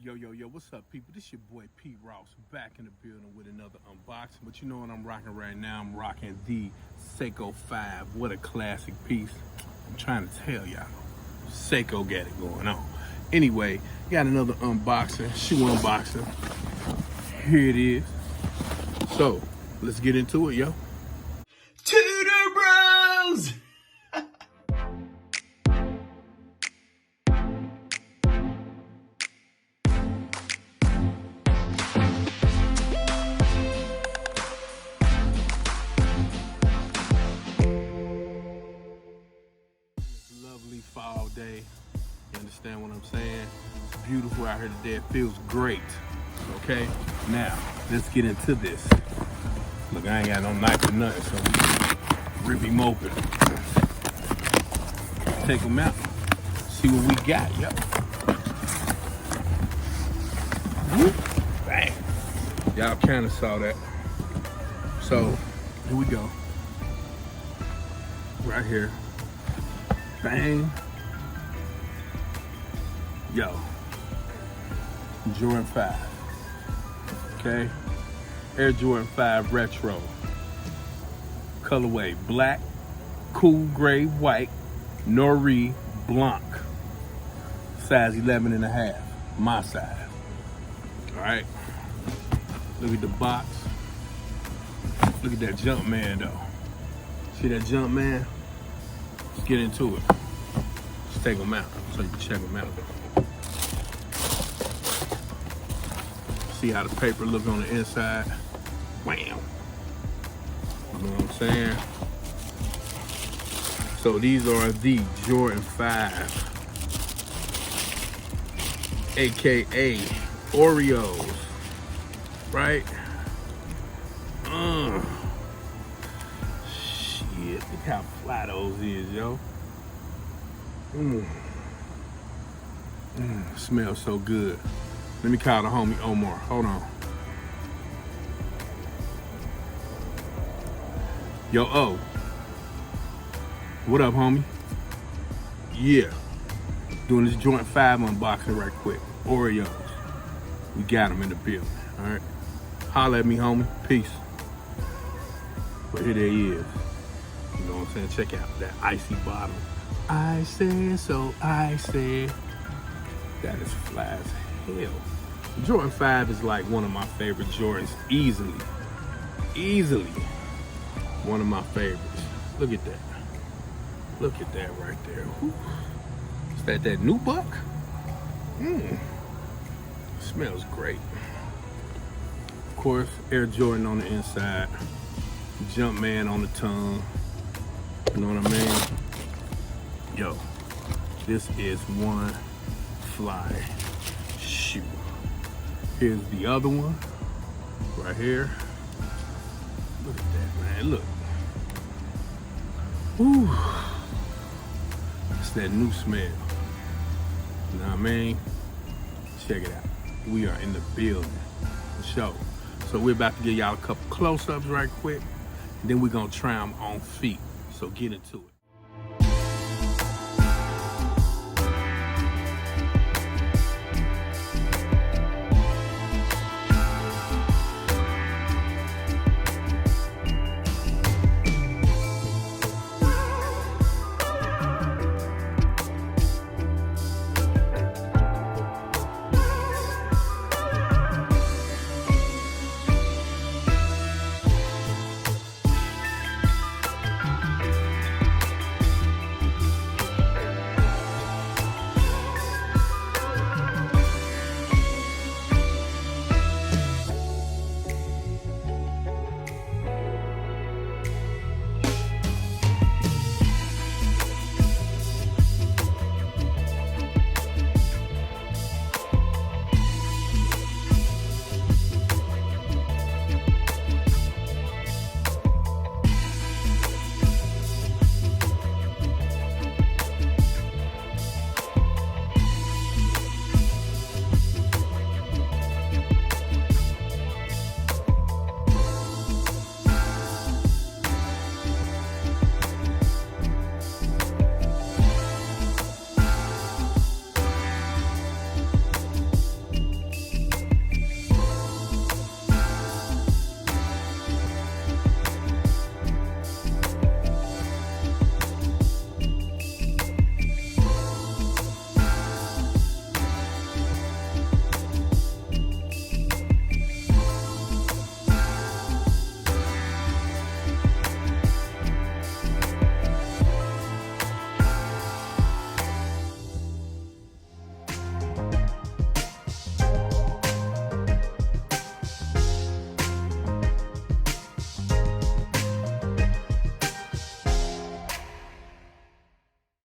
Yo, what's up, people? This your boy Pete Ross back in the building with another unboxing. But you know what I'm rocking right now? I'm rocking the Seiko 5. What a classic piece. I'm trying to tell y'all, Seiko got it going on. Anyway, got another unboxing, shoe unboxing. Here it is. So, let's get into it, yo. Tutor Bros! Lovely fall day. You understand what I'm saying? It's beautiful out here today. It feels great. Okay, now let's get into this. Look, I ain't got no knife or nothing, so rip him open. Take him out. See what we got, yo. Whoop. Bang. Y'all kind of saw that. So here we go. Right here. Bang. Yo. Jordan 5. Okay. Air Jordan 5 Retro. Colorway black, cool gray white, Nori Blanc. Size 11.5. My size. Alright. Look at the box. Look at that jump man though. See that jump man? Let's get into it. Let's take them out so you can check them out. See how the paper look on the inside. Wham. You know what I'm saying? So these are the Jordan 5, AKA Oreos, right? Shit, look how fly those is, yo. Smells so good. Let me call the homie Omar. Hold on. Yo, O. What up, homie? Yeah. Doing this Jordan 5 unboxing right quick. Oreos. We got them in the building, all right? Holla at me, homie. Peace. But here they is. You know what I'm saying? Check out that icy bottom. I said so, I said. That is fly as hell. Jordan 5 is like one of my favorite Jordans, easily one of my favorites. Look at that. Look at that right there. Whew. Is that new buck? Smells great. Of course, Air Jordan on the inside, Jumpman on the tongue. You know what I mean? Yo, this is one fly shoe. Here's the other one, right here. Look at that, man, look. Woo. It's that new smell. You know what I mean? Check it out. We are in the building, for sure. So we're about to give y'all a couple close-ups right quick, and then we're gonna try them on feet. So get into it.